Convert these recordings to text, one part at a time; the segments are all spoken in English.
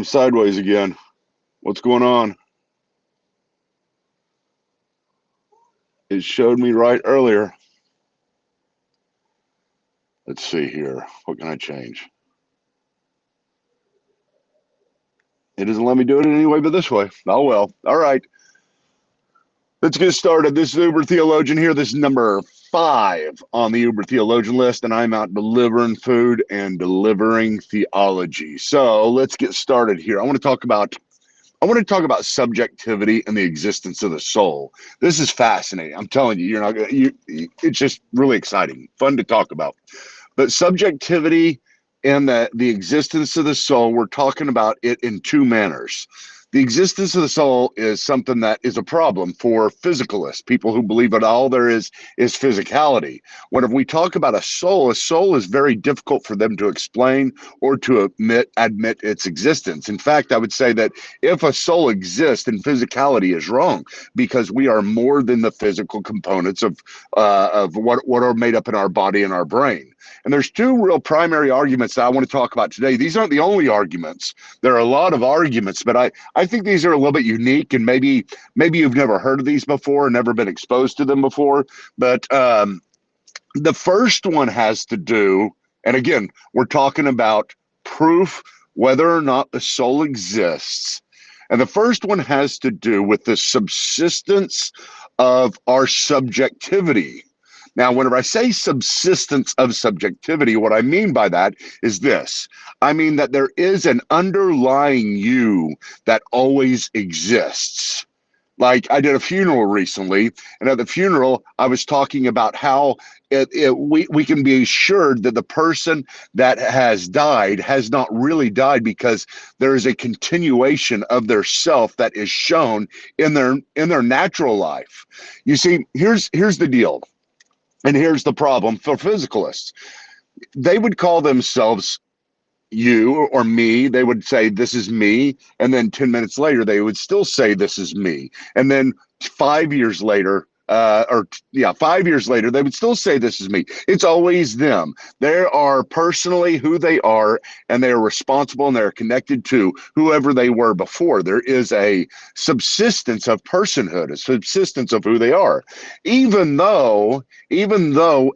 I'm sideways again. What's going on? It showed me right earlier. Let's see here. What can I change? It doesn't let me do it any way but this way. Oh, well. All right. Let's get started. This is Uber Theologian here. This is number 5 on the Uber Theologian list, and I'm out delivering food and delivering theology. So let's get started here. I want to talk about subjectivity and the existence of the soul. This is fascinating. I'm telling you, it's just really exciting, fun to talk about. But subjectivity and the existence of the soul, we're talking about it in two manners. The existence of the soul is something that is a problem for physicalists, people who believe that all there is physicality. Whenever we talk about a soul is very difficult for them to explain or to admit its existence. In fact, I would say that if a soul exists, then physicality is wrong, because we are more than the physical components of what are made up in our body and our brain. And there's two real primary arguments that I want to talk about today. These aren't the only arguments. There are a lot of arguments, but I think these are a little bit unique, and maybe you've never heard of these before, never been exposed to them before. But the first one has to do, and again, we're talking about proof whether or not the soul exists. And the first one has to do with the subsistence of our subjectivity. Now, whenever I say subsistence of subjectivity, what I mean by that is this. I mean that there is an underlying you that always exists. Like, I did a funeral recently, and at the funeral, I was talking about how we can be assured that the person that has died has not really died, because there is a continuation of their self that is shown in their natural life. You see, here's the deal. And here's the problem for physicalists. They would call themselves you or me. They would say, this is me. And then 10 minutes later, they would still say, this is me. And then 5 years later, 5 years later, they would still say, this is me. It's always them. They are personally who they are, and they are responsible, and they're connected to whoever they were before. There is a subsistence of personhood, a subsistence of who they are. Even though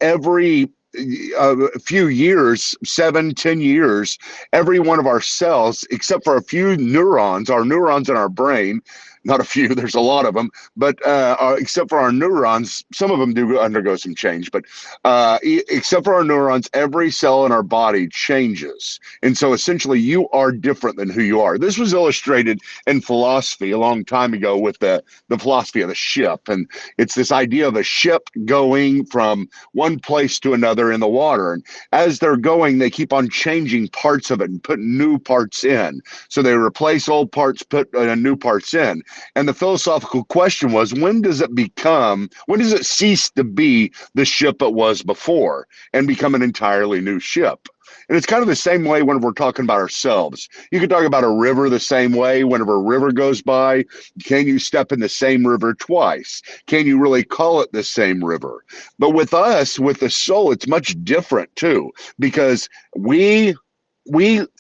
every a few years, 7-10 years, every one of our cells, except for a few neurons, our neurons in our brain, not a few, there's a lot of them, but except for our neurons, some of them do undergo some change, but except for our neurons, every cell in our body changes. And so essentially you are different than who you are. This was illustrated in philosophy a long time ago with the philosophy of the ship. And it's this idea of a ship going from one place to another in the water. And as they're going, they keep on changing parts of it and putting new parts in. So they replace old parts, put new parts in. And the philosophical question was, when does it cease to be the ship it was before and become an entirely new ship? And it's kind of the same way when we're talking about ourselves. You could talk about a river the same way. Whenever a river goes by, can you step in the same river twice? Can you really call it the same river? But with us, with the soul, it's much different too, because we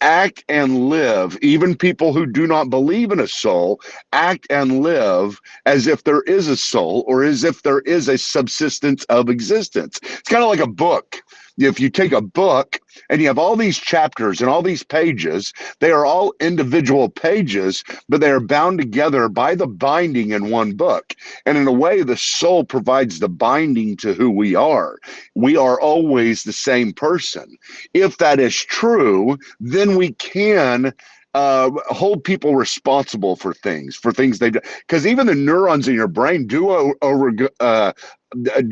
act and live, even people who do not believe in a soul, act and live as if there is a soul, or as if there is a subsistence of existence. It's kind of like a book. If you take a book and you have all these chapters and all these pages, they are all individual pages, but they are bound together by the binding in one book. And in a way, the soul provides the binding to who we are. We are always the same person. If that is true, then we can hold people responsible for things they've done. Because even the neurons in your brain do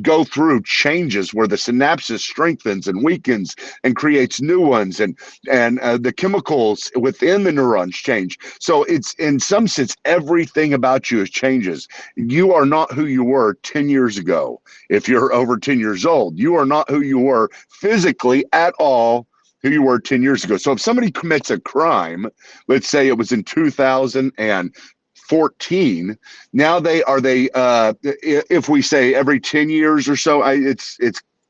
go through changes where the synapses strengthens and weakens and creates new ones, and the chemicals within the neurons change. So it's, in some sense, everything about you changes. You are not who you were 10 years ago. If you're over 10 years old, you are not who you were physically at all, who you were 10 years ago. So if somebody commits a crime, let's say it was in 2014, now if we say every 10 years or so, it's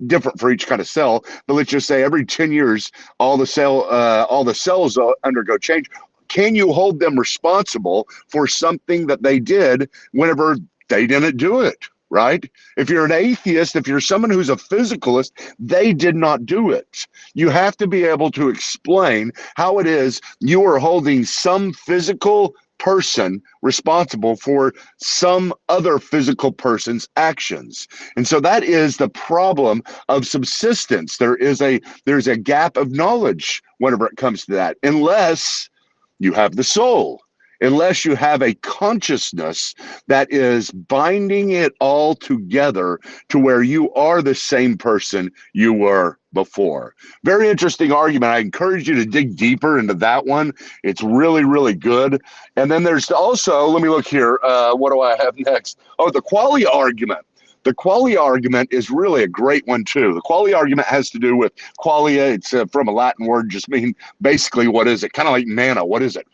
different for each kind of cell, but let's just say every 10 years, all the cells undergo change. can you hold them responsible for something that they did whenever they didn't do it, right? If you're an atheist, if you're someone who's a physicalist, they did not do it. You have to be able to explain how it is you are holding some physical person responsible for some other physical person's actions. And so that is the problem of subsistence. There's a gap of knowledge whenever it comes to that, unless you have the soul, unless you have a consciousness that is binding it all together to where you are the same person you were before. Very interesting argument. I encourage you to dig deeper into that one. It's really, really good. And then there's also, let me look here. What do I have next? Oh, the Qualia argument. The Qualia argument is really a great one too. The Qualia argument has to do with qualia. It's from a Latin word, just mean basically what is it? Kind of like manna. What is it?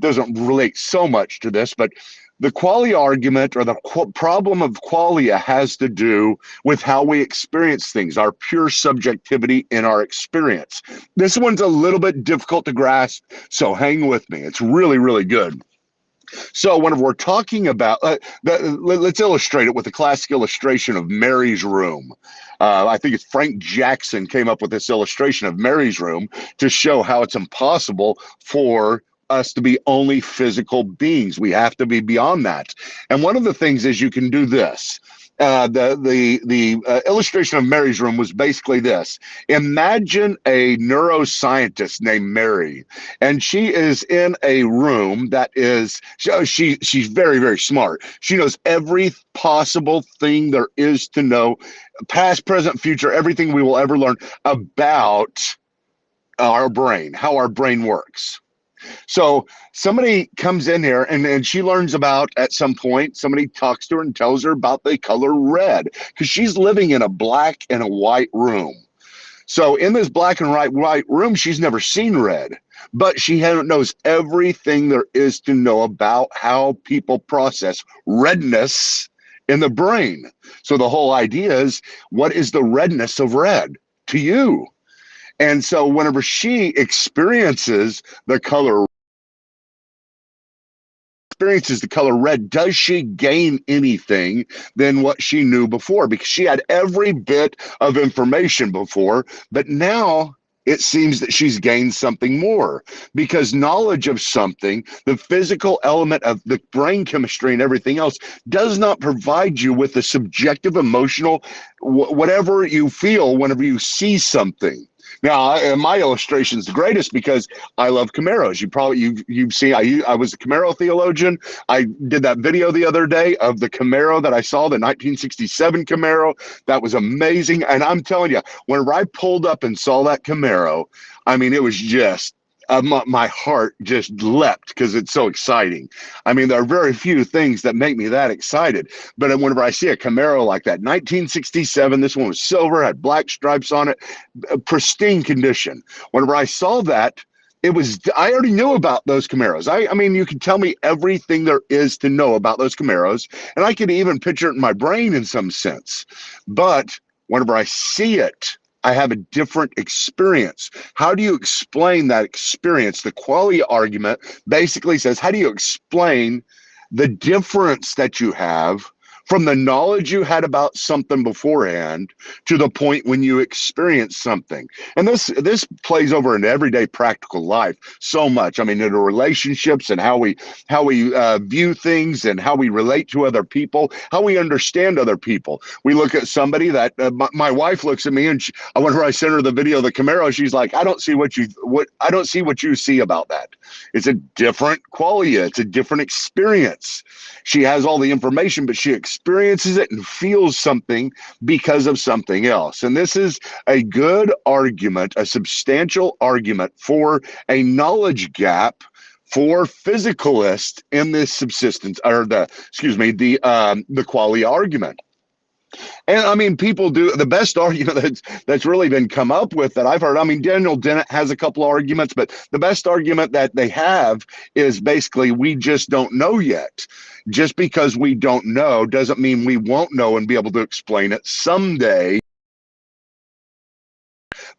Doesn't relate so much to this, but the Qualia argument, or the problem of qualia, has to do with how we experience things, our pure subjectivity in our experience. This one's a little bit difficult to grasp, so hang with me. It's really, really good. So whenever we're talking about, let's illustrate it with a classic illustration of Mary's room. I think it's Frank Jackson came up with this illustration of Mary's room to show how it's impossible for us to be only physical beings. We have to be beyond that. And one of the things is you can do this. The illustration of Mary's room was basically this. Imagine a neuroscientist named Mary, and she is in a room that is, she's very, very smart. She knows every possible thing there is to know, past, present, future, everything we will ever learn about our brain, how our brain works. So somebody comes in here and she learns about, at some point, somebody talks to her and tells her about the color red, because she's living in a black and a white room. So in this black and white room, she's never seen red, but she knows everything there is to know about how people process redness in the brain. So the whole idea is, what is the redness of red to you? And so whenever she experiences the color red, does she gain anything than what she knew before? Because she had every bit of information before, but now it seems that she's gained something more, because knowledge of something, the physical element of the brain chemistry and everything else, does not provide you with the subjective, emotional, whatever you feel whenever you see something. Now, my illustration is the greatest because I love Camaros. You've seen, I was a Camaro theologian. I did that video the other day of the Camaro that I saw, the 1967 Camaro. That was amazing. And I'm telling you, whenever I pulled up and saw that Camaro, I mean, it was just, my heart just leapt because it's so exciting. I mean, there are very few things that make me that excited. But whenever I see a Camaro like that, 1967, this one was silver, had black stripes on it, pristine condition. Whenever I saw that, I already knew about those Camaros. I mean, you can tell me everything there is to know about those Camaros, and I could even picture it in my brain in some sense. But whenever I see it, I have a different experience. How do you explain that experience? The Qualia argument basically says, how do you explain the difference that you have from the knowledge you had about something beforehand to the point when you experience something? And this plays over in everyday practical life so much. I mean, in relationships and how we view things and how we relate to other people, how we understand other people. We look at somebody that my wife looks at me, and whenever I send her the video of the Camaro, she's like, I don't see what you see about that. It's a different Qualia. It's a different experience. She has all the information, but she experiences it and feels something because of something else. And this is a good argument, a substantial argument for a knowledge gap for physicalists in this subsistence, or the Qualia argument. And I mean, people do the best argument that's really been come up with that I've heard. I mean, Daniel Dennett has a couple of arguments, but the best argument that they have is basically, we just don't know yet. Just because we don't know doesn't mean we won't know and be able to explain it someday.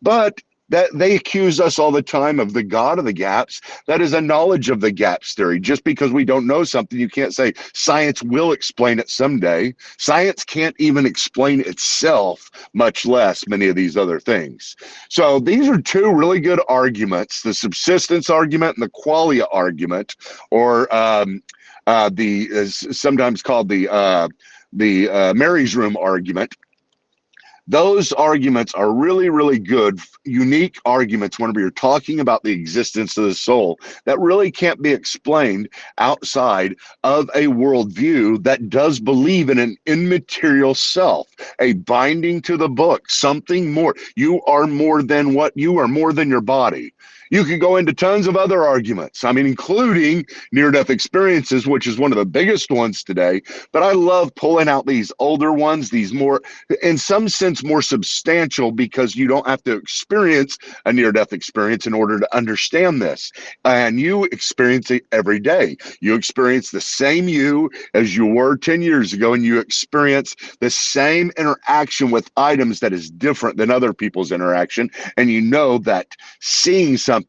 But That they accuse us all the time of the God of the gaps. That is a knowledge of the gaps theory. Just because we don't know something, you can't say science will explain it someday. Science can't even explain itself, much less many of these other things. So these are two really good arguments, the subsistence argument and the qualia argument, or sometimes called the Mary's room argument. Those arguments are really, really good, unique arguments whenever you're talking about the existence of the soul that really can't be explained outside of a worldview that does believe in an immaterial self, a binding to the book, something more. You are more than your body. You could go into tons of other arguments, I mean, including near-death experiences, which is one of the biggest ones today. But I love pulling out these older ones, these more, in some sense, more substantial, because you don't have to experience a near-death experience in order to understand this. And you experience it every day. You experience the same you as you were 10 years ago, and you experience the same interaction with items that is different than other people's interaction. And you know that seeing something,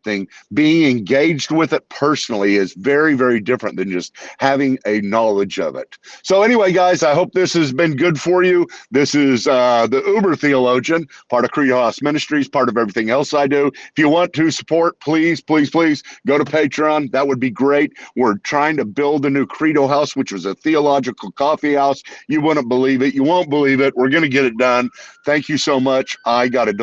being engaged with it personally, is very, very different than just having a knowledge of it. So anyway, guys, I hope this has been good for you. This is the Uber Theologian, part of Credo House Ministries, part of everything else I do. If you want to support, please, please, please go to Patreon. That would be great. We're trying to build a new Credo House, which was a theological coffee house. You wouldn't believe it. You won't believe it. We're going to get it done. Thank you so much. I got to